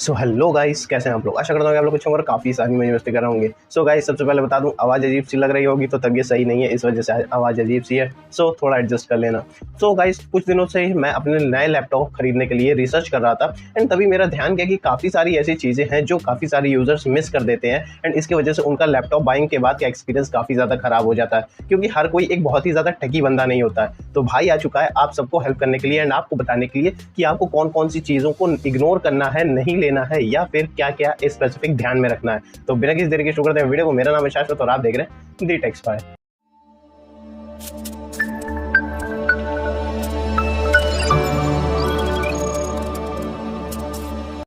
So hello guys, कैसे हैं आप लोग। आशा करता हूँ कि आप लोग कुछ और काफ़ी सारी मजे मस्ती कर रहे होंगे। सो गाइस, सबसे पहले बता दूं, आवाज़ अजीब सी लग रही होगी तो तबीयत सही नहीं है, इस वजह से आवाज़ अजीब सी है। सो थोड़ा एडजस्ट कर लेना। सो गाइस, कुछ दिनों से ही मैं अपने नए लैपटॉप खरीदने के लिए रिसर्च कर रहा था एंड तभी मेरा ध्यान गया कि काफ़ी सारी ऐसी चीज़ें हैं जो काफ़ी सारे यूज़र्स मिस कर देते हैं एंड इसकी वजह से उनका लैपटॉप बाइंग के बाद का एक्सपीरियंस काफ़ी ज़्यादा ख़राब हो जाता है, क्योंकि हर कोई एक बहुत ही ज़्यादा ठगी बंदा नहीं होता है। तो भाई आ चुका है आप सबको हेल्प करने के लिए एंड आपको बताने के लिए कि आपको कौन कौन सी चीज़ों को इग्नोर करना है, नहीं लेना है, या फिर क्या क्या स्पेसिफिक ध्यान में रखना है। तो बिना किसी देरी के शुरू करते हैं वीडियो को। मेरा नाम है शाश्वत और आप देख रहे हैं दी टेक स्पाई।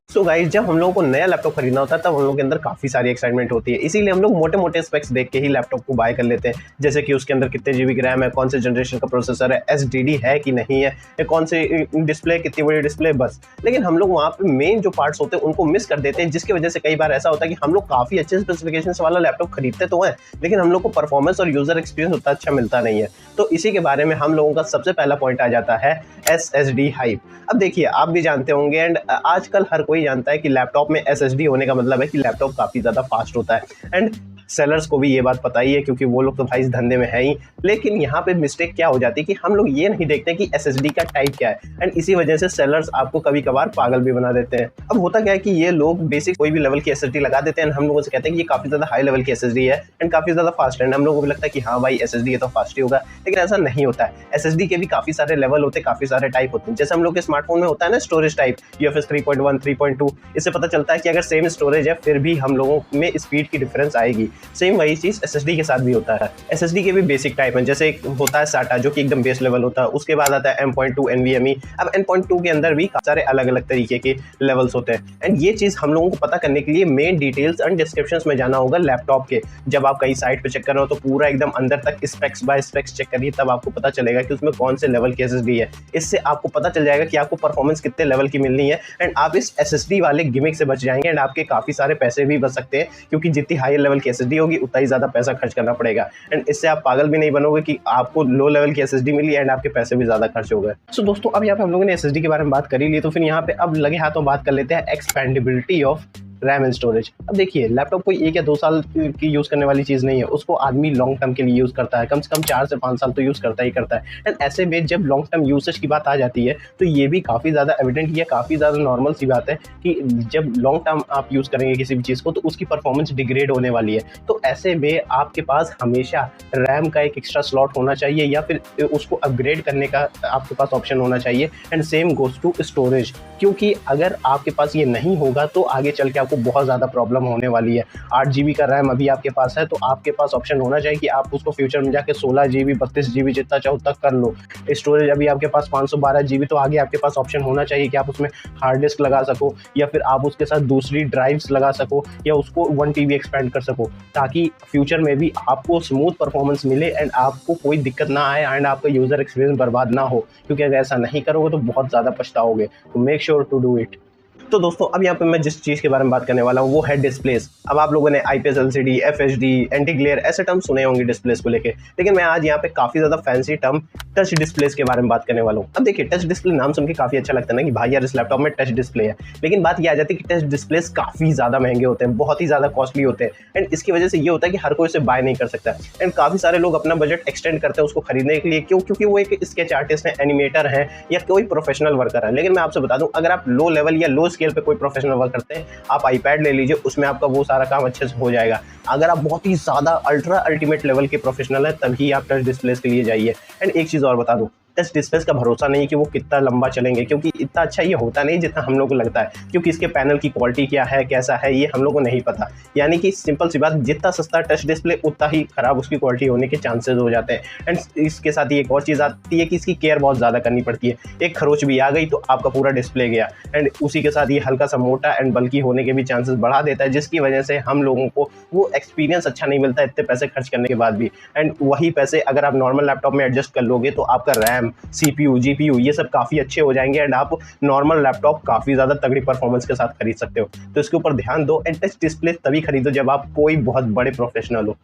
सो गाइस, जब हम लोगों को नया लैपटॉप खरीदना होता है तब हम लोगों के अंदर काफ़ी सारी एक्साइटमेंट होती है, इसीलिए हम लोग मोटे मोटे स्पेक्स देख के ही लैपटॉप को बाय कर लेते हैं। जैसे कि उसके अंदर कितने जीबी की रैम है, कौन से जनरेशन का प्रोसेसर है, एसडीडी है कि नहीं है, या कौन से डिस्प्ले, कितनी बड़ी डिस्प्ले, बस। लेकिन हम लोग वहाँ पे मेन जो पार्ट्स होते हैं उनको मिस कर देते हैं, जिसकी वजह से कई बार ऐसा होता है कि हम लोग काफ़ी अच्छे स्पेसिफिकेशन वाला लैपटॉप खरीदते तो हैं, लेकिन हम लोग को परफॉर्मेंस और यूजर एक्सपीरियंस उतना अच्छा मिलता नहीं है। तो इसी के बारे में हम लोगों का सबसे पहला पॉइंट आ जाता है एसएसडी हाइप। अब देखिए, आप भी जानते होंगे एंड आजकल हर कोई जानता है कि लैपटॉप में एसएसडी होने का मतलब है कि लैपटॉप काफ़ी ज़्यादा फास्ट होता है एंड सेलर्स को भी ये बात पता ही है, क्योंकि वो लोग तो भाई इस धंधे में है ही। लेकिन यहाँ पे मिस्टेक क्या हो जाती है कि हम लोग ये नहीं देखते कि एसएसडी का टाइप क्या है एंड इसी वजह से सेलर्स आपको कभी कभार पागल भी बना देते हैं। अब होता क्या है कि ये लोग बेसिक कोई भी लेवल की एसएसडी लगा देते हैं, हम लोगों से कहते हैं कि ये काफ़ी ज़्यादा हाई लेवल की एसएसडी है एंड काफ़ी ज़्यादा फास्ट है। हम लोगों को भी लगता है कि हाँ भाई एसएसडी है तो फास्ट ही होगा, लेकिन ऐसा नहीं होता है। एसएसडी के भी काफ़ी सारे लेवल होते हैं, काफ़ी सारे टाइप होते हैं। जैसे हम लोग के स्मार्टफोन में होता है ना स्टोरेज टाइप, यूएफएस 3.1, 3.2, इससे पता चलता है कि अगर सेम स्टोरेज है फिर भी हम लोगों में स्पीड की डिफरेंस आएगी। सेम वही चीज़ एसएसडी के साथ भी होता है। एसएसडी के भी बेसिक टाइप हैं, जैसे एक होता है साटा जो कि एकदम बेस लेवल होता है, उसके बाद आता है M.2 NVMe। अब N.2 के अंदर भी सारे अलग अलग तरीके के लेवल्स होते हैं एंड ये चीज़ हम लोगों को पता करने के लिए मेन डिटेल्स एंड डिस्क्रिप्शंस में जाना होगा लैपटॉप के। जब आप कहीं साइट पे चेक कर रहे हो तो पूरा एकदम अंदर तक स्पेक्स बाय स्पेक्स चेक करिए, तब आपको पता चलेगा कि उसमें कौन से लेवल की एसएसडी है। इससे आपको पता चल जाएगा कि आपको परफॉर्मेंस कितने लेवल की मिलनी है एंड आप इस एसएसडी वाले गिमिक से बच जाएंगे एंड आपके काफ़ी सारे पैसे भी बच सकते हैं, क्योंकि जितनी हाई लेवल की एसएसडी होगी उतना ही ज़्यादा पैसा खर्च करना पड़ेगा एंड इससे आप पागल भी नहीं बनोगे कि आपको लो लेवल की एसएसडी मिली एंड आपके पैसे भी ज़्यादा खर्च हो गए। सो दोस्तों, अब यहाँ पे हम लोगों ने एसएसडी के बारे में बात करी ली, तो फिर यहाँ पे अब लगे हाथों बात कर लेते हैं एक्सपेंडेबिलिटी ऑफ रैम एंड स्टोरेज। अब देखिए, लैपटॉप कोई 1 या 2 साल की यूज़ करने वाली चीज़ नहीं है, उसको आदमी लॉन्ग टर्म के लिए यूज़ करता है, कम से कम 4 से 5 साल तो यूज़ करता ही करता है एंड ऐसे में जब लॉन्ग टर्म यूसेज की बात आ जाती है तो ये भी काफ़ी ज़्यादा एविडेंट या काफ़ी ज़्यादा नॉर्मल सी बात है कि जब लॉन्ग टर्म आप यूज़ करेंगे किसी भी चीज़ को तो उसकी परफॉर्मेंस डिग्रेड होने वाली है। तो ऐसे में आपके पास हमेशा रैम का एक एक्स्ट्रा स्लॉट होना चाहिए या फिर उसको अपग्रेड करने का आपके पास ऑप्शन होना चाहिए and same goes to storage, क्योंकि अगर आपके पास ये नहीं होगा तो आगे चल के आपको बहुत ज़्यादा प्रॉब्लम होने वाली है। 8 GB का रैम अभी आपके पास है तो आपके पास ऑप्शन होना चाहिए कि आप उसको फ्यूचर में जाके 16 GB, 32 GB जितना चाहो तक कर लो। स्टोरेज अभी आपके पास 512 GB, तो आगे आपके पास ऑप्शन होना चाहिए कि आप उसमें हार्ड डिस्क लगा सको या फिर आप उसके साथ दूसरी ड्राइव्स लगा सको या उसको 1 TB एक्सपेंड कर सको, ताकि फ्यूचर में भी आपको स्मूथ परफॉर्मेंस मिले एंड आपको कोई दिक्कत ना आए एंड आपका यूज़र एक्सपीरियंस बर्बाद ना हो, क्योंकि अगर ऐसा नहीं करोगे तो बहुत ज़्यादा पछताओगे। तो make sure to do it. तो दोस्तों, अब यहाँ पे मैं जिस चीज़ के बारे में बात करने वाला हूँ वो है डिस्प्लेस। अब आप लोगों ने IPS LCD, FHD, anti glare ऐसे टर्म सुने होंगे डिस्प्लेस को लेके, लेकिन मैं आज यहाँ पे काफ़ी ज़्यादा फैंसी टर्म टच डिस्प्लेस के बारे में बात करने वाला हूँ। अब देखिए, टच डिस्प्ले नाम सुन के काफ़ी अच्छा लगता है ना कि भाई यार इस लैपटॉप में टच डिस्प्ले है, लेकिन बात यह आ जाती है कि टच डिस्प्लेस काफ़ी ज़्यादा महंगे होते हैं, बहुत ही ज़्यादा कॉस्टली होते हैं एंड इसकी वजह से ये होता है कि हर कोई उसे बाय नहीं कर सकता एंड काफ़ी सारे लोग अपना बजट एक्सटेंड करते हैं उसको खरीदने के लिए। क्यों? क्योंकि वो एक स्केच आर्टिस्ट है, एनिमेटर है या कोई प्रोफेशनल वर्कर है। लेकिन मैं आपसे बता दूं, अगर आप लो लेवल या लो स्केल पे कोई प्रोफेशनल वर्क करते हैं, आप iPad ले लीजिए, उसमें आपका वो सारा काम अच्छे से हो जाएगा। अगर आप बहुत ही ज़्यादा अल्ट्रा अल्टीमेट लेवल के प्रोफेशनल हैं तभी आप टच डिस्प्लेस के लिए जाइए। एंड एक चीज़ और बता दूं, टच डिस्प्लेस का भरोसा नहीं है कि वो कितना लंबा चलेंगे, क्योंकि इतना अच्छा ये होता नहीं जितना हम लोग को लगता है, क्योंकि इसके पैनल की क्वालिटी क्या है, कैसा है, ये हम लोग को नहीं पता। यानी कि सिंपल सी बात, जितना सस्ता टच डिस्प्ले उतना ही खराब उसकी क्वालिटी होने के चांसेस हो जाते हैं। एंड इसके साथ ही एक और चीज़ आती है कि इसकी केयर बहुत ज़्यादा करनी पड़ती है। एक खरोच भी आ गई तो आपका पूरा डिस्प्ले गया एंड उसी के साथ ये हल्का सा मोटा एंड बल्कि होने के भी चांसेस बढ़ा देता है, जिसकी वजह से हम लोगों को वो एक्सपीरियंस अच्छा नहीं मिलता इतने पैसे खर्च करने के बाद भी। एंड वही पैसे अगर आप नॉर्मल लैपटॉप में एडजस्ट कर लोगे तो आपका रैम, CPU, GPU ये सब काफ़ी अच्छे हो जाएंगे एंड आप नॉर्मल लैपटॉप काफ़ी ज़्यादा तगड़ी परफॉर्मेंस के साथ खरीद सकते हो। तो इसके ऊपर ध्यान दो एंड टच डिस्प्ले तभी खरीदो जब आप कोई बहुत बड़े प्रोफेशनल हो।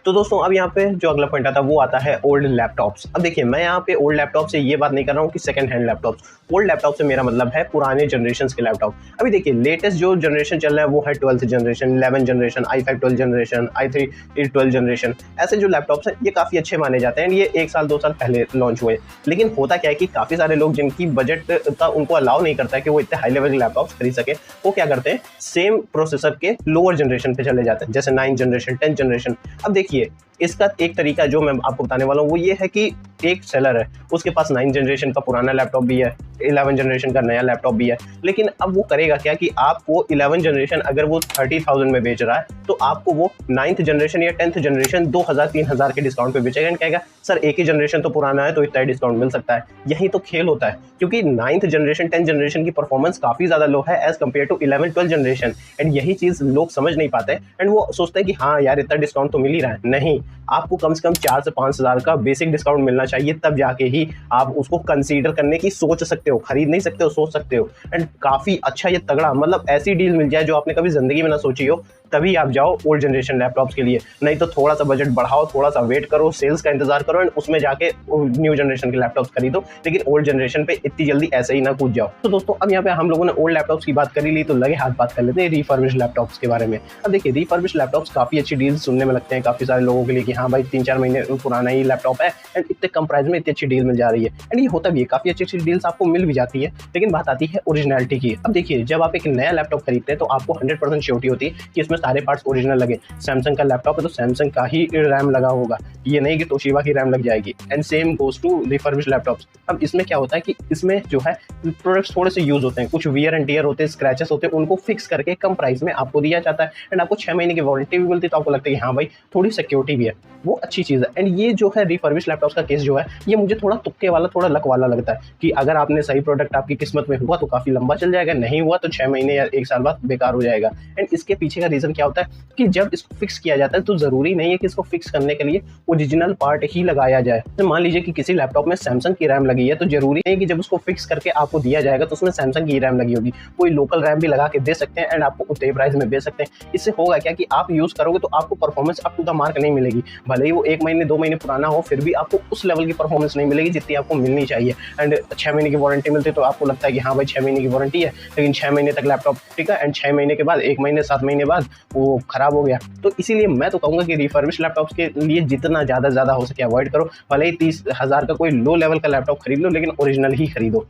तो दोस्तों अब यहाँ पे जो अगला पॉइंट आता है वो आता है ओल्ड लैपटॉप्स। अब देखिए मैं यहाँ पे ओल्ड लैपटॉप से ये बात नहीं कर रहा हूँ कि second hand laptops, old laptop से मेरा मतलब है पुराने जनरेशन के लैपटॉप। अभी देखिए लेटेस्ट जो जनरेशन चल रहा है वो है 12th generation, 11 generation, i5 12 generation, i3 12 generation. ऐसे जो लैपटॉप्स हैं ये काफ़ी अच्छे माने जाते हैं, ये 1 साल 2 साल पहले लॉन्च हुए। लेकिन होता क्या है कि काफ़ी सारे लोग जिनकी बजट का उनको अलाउ नहीं करता है कि वो इतने हाई लेवल के लैपटॉप्स खरीद सके, वो क्या करते हैं सेम प्रोसेसर के लोअर जनरेशन पे चले जाते हैं, जैसे 9th जनरेशन, 10th जनरेशन। अब देखिए इसका एक तरीका जो मैं आपको बताने वाला हूँ वो ये है कि एक सेलर है, उसके पास 9th जनरेशन का पुराना लैपटॉप भी है, 11 जनरेशन का नया लैपटॉप भी है, लेकिन अब वो करेगा क्या कि आपको 11 जनरेशन अगर वो 30,000 में बेच रहा है तो आपको वो 9th जनरेशन या 10th जनरेशन 2,000-3,000 के डिस्काउंट पे बेचेगा। एंड कहेगा सर एक ही जनरेशन तो पुराना है तो इतना डिस्काउंट मिल सकता है। यही तो खेल होता है, क्योंकि 9th जनरेशन 10th जनरेशन की परफॉर्मेंस काफ़ी ज़्यादा लो है as compared to 11-12 generation. And यही चीज़ लोग समझ नहीं पाते एंड वो सोचते हैं कि हाँ यार इतना डिस्काउंट तो मिल ही रहा है। नहीं, आपको कम से कम 4 से 5 हज़ार का बेसिक डिस्काउंट मिलना चाहिए, तब जाके ही आप उसको कंसीडर करने की सोच सकते हो। खरीद नहीं सकते हो, सोच सकते हो। एंड काफ़ी अच्छा ये तगड़ा, मतलब ऐसी डील मिल जाए जो आपने कभी ज़िंदगी में ना सोची हो, तभी आप जाओ ओल्ड जनरेशन लैपटॉप्स के लिए। नहीं तो थोड़ा सा बजट बढ़ाओ, थोड़ा सा वेट करो, सेल्स का इंतजार करो एंड उसमें जाके न्यू जनरेशन के लैपटॉप्स खरीदो, लेकिन ओल्ड जनरेशन पे इतनी जल्दी ऐसे ही ना कूद जाओ। तो दोस्तों अब यहाँ पे हम लोगों ने ओल्ड लैपटॉप्स की बात करी ली, तो लगे हाथ बात कर लेते हैं रिफर्बिश्ड लैपटॉप्स के बारे में। अब देखिए रिफर्बिश्ड लैपटॉप्स काफ़ी अच्छी डील्स सुनने में लगते हैं काफ़ी सारे लोगों के लिए कि हाँ भाई 3-4 महीने पुराना ही लैपटॉप है एंड इतने कम प्राइस में इतनी अच्छी डील मिल जा रही है। एंड ये होता भी है, काफ़ी अच्छी अच्छी डील्स आपको मिल भी जाती है, लेकिन बात आती है ओरिजिनलिटी की। अब देखिए जब आप एक नया लैपटॉप खरीदते हैं तो आपको 100% श्योरिटी होती है कि इसमें सारे पार्ट्स ओरिजिनल लगे। सैमसंग का लैपटॉप है तो सैमसंग का ही रैम लगा होगा, ये नहीं कि तोशिबा की रैम लग जाएगी। And same goes to refurbished laptops. अब इसमें क्या होता है कि इसमें जो है प्रोडक्ट्स थोड़े से यूज होते हैं, कुछ वियर एंड टियर होते हैं, स्क्रैचेस होते हैं, उनको फिक्स करके कम प्राइस में आपको दिया जाता है एंड आपको 6 महीने की वारंटी भी मिलती है। तो आपको लगता है कि हाँ भाई थोड़ी सिक्योरिटी भी है, वो अच्छी चीज़ है। एंड ये जो है रिफर्बिश्ड लैपटॉप्स का केस जो है ये मुझे थोड़ा तुक्के वाला, थोड़ा लक वाला लगता है कि अगर आपने सही प्रोडक्ट आपकी किस्मत में हुआ तो काफ़ी लंबा चल जाएगा, नहीं हुआ तो 6 महीने या 1 साल बाद बेकार हो जाएगा। एंड इसके पीछे का रीज़न क्या होता है कि जब इसको फिक्स किया जाता है तो ज़रूरी नहीं है कि इसको फिक्स करने के लिए ओरिजिनल पार्ट ही लगाया जाए। तो मान लीजिए कि किसी लैपटॉप में सैमसंग की रैम लगी है तो जरूरी नहीं कि जब उसको फिक्स करके आपको दिया जाएगा तो उसमें सैमसंग की रैम लगी होगी, कोई लोकल रैम भी लगा के दे सकते हैं एंड आपको उतने प्राइस में बेच सकते हैं। इससे होगा क्या कि आप यूज़ करोगे तो आपको performance up to the mark नहीं मिलेगी, भले ही वो 1 महीने 2 महीने पुराना हो फिर भी आपको उस लेवल की परफॉर्मेंस नहीं मिलेगी जितनी आपको मिलनी चाहिए। एंड 6 महीने की वारंटी मिलती है तो आपको लगता है कि हाँ भाई 6 महीने की वारंटी है, लेकिन 6 महीने तक लैपटॉप टिका एंड 6 महीने के बाद 1 महीने 7 महीने बाद वो खराब हो गया। तो इसीलिए मैं तो कहूँगा कि रिफर्बिश्ड लैपटॉप्स के लिए जितना ज़्यादा हो सके अवॉइड करो। भले ही 30,000 का कोई लो लेवल का लैपटॉप खरीद लो, लेकिन ओरिजिनल ही खरीदो।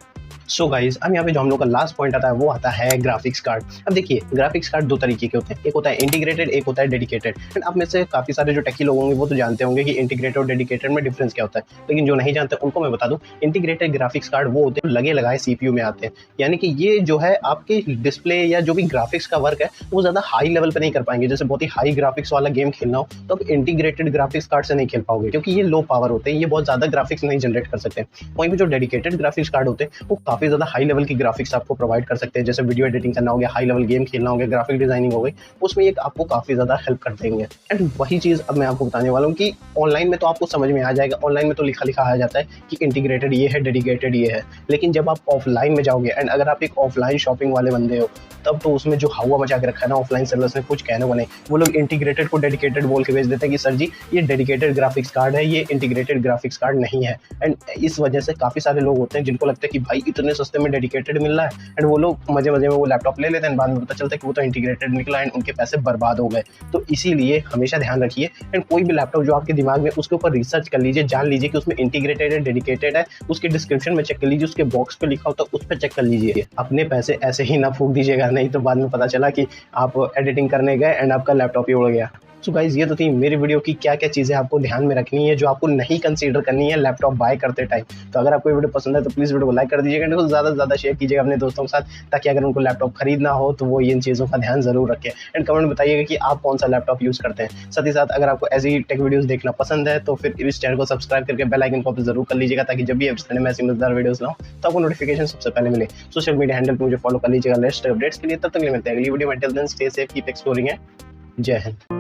सो गाइस अब यहाँ पे जो हम लोग का लास्ट पॉइंट आता है वो आता है ग्राफिक्स कार्ड। अब देखिए ग्राफिक्स कार्ड 2 तरीके के होते हैं, एक होता है इंटीग्रेटेड, एक होता है डेडिकेटेड। एंड आप में से काफ़ी सारे जो टेकी लोग होंगे वो तो जानते होंगे कि इंटीग्रेटेड और डेडिकेटेड में डिफरेंस क्या होता है, लेकिन जो नहीं जानते उनको मैं बता दूं, इंटीग्रेटेड ग्राफिक्स कार्ड वो होते हैं लगे लगाए CPU में आते हैं। यानी कि ये जो है आपके डिस्प्ले या जो भी ग्राफिक्स का वर्क है वो ज़्यादा हाई लेवल पर नहीं कर पाएंगे। जैसे बहुत ही हाई ग्राफिक्स वाला गेम खेलना हो तो आप इंटीग्रेटेड ग्राफिक्स कार्ड से नहीं खेल पाओगे, क्योंकि ये लो पावर होते हैं, ये बहुत ज़्यादा ग्राफिक्स नहीं जनरेट कर सकते। वहीं पर जो डेडिकेटेड ग्राफिक्स कार्ड होते हैं वो काफ़ी ज़्यादा हाई लेवल की ग्राफिक्स आपको प्रोवाइड कर सकते हैं। जैसे वीडियो एडिटिंग करना हो गया, हाई लेवल गेम खेलना हो गया, ग्राफिक डिजाइनिंग हो गई, उसमें एक आपको काफ़ी ज़्यादा हेल्प कर देंगे। एंड वही चीज़ अब मैं आपको बताने वाला हूँ कि ऑनलाइन में तो आपको समझ में आ जाएगा, ऑनलाइन में तो लिखा आ जाता है कि इंटीग्रेटेड ये है, डेडिकेटेड ये है, लेकिन जब आप ऑफलाइन में जाओगे एंड अगर आप एक ऑफलाइन शॉपिंग वाले बंदे हो तब तो उसमें जो हवा मचा के रखा है ना ऑफलाइन सेलर्स ने, कुछ कहने को नहीं। वो लोग इंटीग्रेटेड को डेडिकेटेड बोल के भेज देते हैं कि सर जी ये डेडिकेटेड ग्राफिक्स कार्ड है, ये इंटीग्रेटेड ग्राफिक्स कार्ड नहीं है। एंड इस वजह से काफ़ी सारे लोग होते हैं जिनको लगता है कि भाई इतने सस्ते में डेडिकेटेड मिल रहा है एंड वो लोग मजे में वो लैपटॉप ले लेते हैं, बाद में पता चलता है कि वो तो इंटीग्रेटेड निकला एंड उनके पैसे बर्बाद हो गए। तो इसीलिए हमेशा ध्यान रखिए एंड कोई भी लैपटॉप जो आपके दिमाग में उसके ऊपर रिसर्च कर लीजिए, जान लीजिए कि उसमें इंटीग्रेटेड है, डेडिकेटेड है, उसके डिस्क्रिप्शन में चेक कर लीजिए, उसके बॉक्स पे लिखा होता है उस पर चेक कर लीजिए। अपने पैसे ऐसे ही ना फूक दीजिएगा, नहीं तो बाद में पता चला कि आप एडिटिंग करने गए एंड आपका लैपटॉप ही उड़ गया। सो गाइज ये तो थी मेरी वीडियो की क्या क्या चीज़ें आपको ध्यान में रखनी है जो आपको नहीं कंसीडर करनी है लैपटॉप बाय करते टाइम। तो अगर आपको ये वीडियो पसंद है तो प्लीज़ वीडियो को लाइक कर दीजिएगा, इसको ज़्यादा से ज़्यादा शेयर कीजिएगा अपने दोस्तों के साथ, ताकि अगर उनको लैपटॉप खरीदना हो तो वो इन चीज़ों का ध्यान जरूर रखें। एंड कमेंट में बताइएगा कि आप कौन सा लैपटॉप यूज़ करते हैं। साथ ही साथ अगर आपको ऐसी टेक वीडियोज़ देखना पसंद है तो फिर इस चैनल को सब्सक्राइब करके बेल आइकन को जरूर कर लीजिएगा, ताकि जब भी मैं ऐसी मजेदार वीडियोज़ लाऊं तो आपको नोटिफिकेशन सबसे पहले मिले। सोशल मीडिया हैंडल पर मुझे फॉलो कर लीजिएगा लेटेस्ट अपडेट्स के लिए। तब तक मिलते हैं अगली वीडियो में। Till then stay safe, keep exploring है। जय हिंद।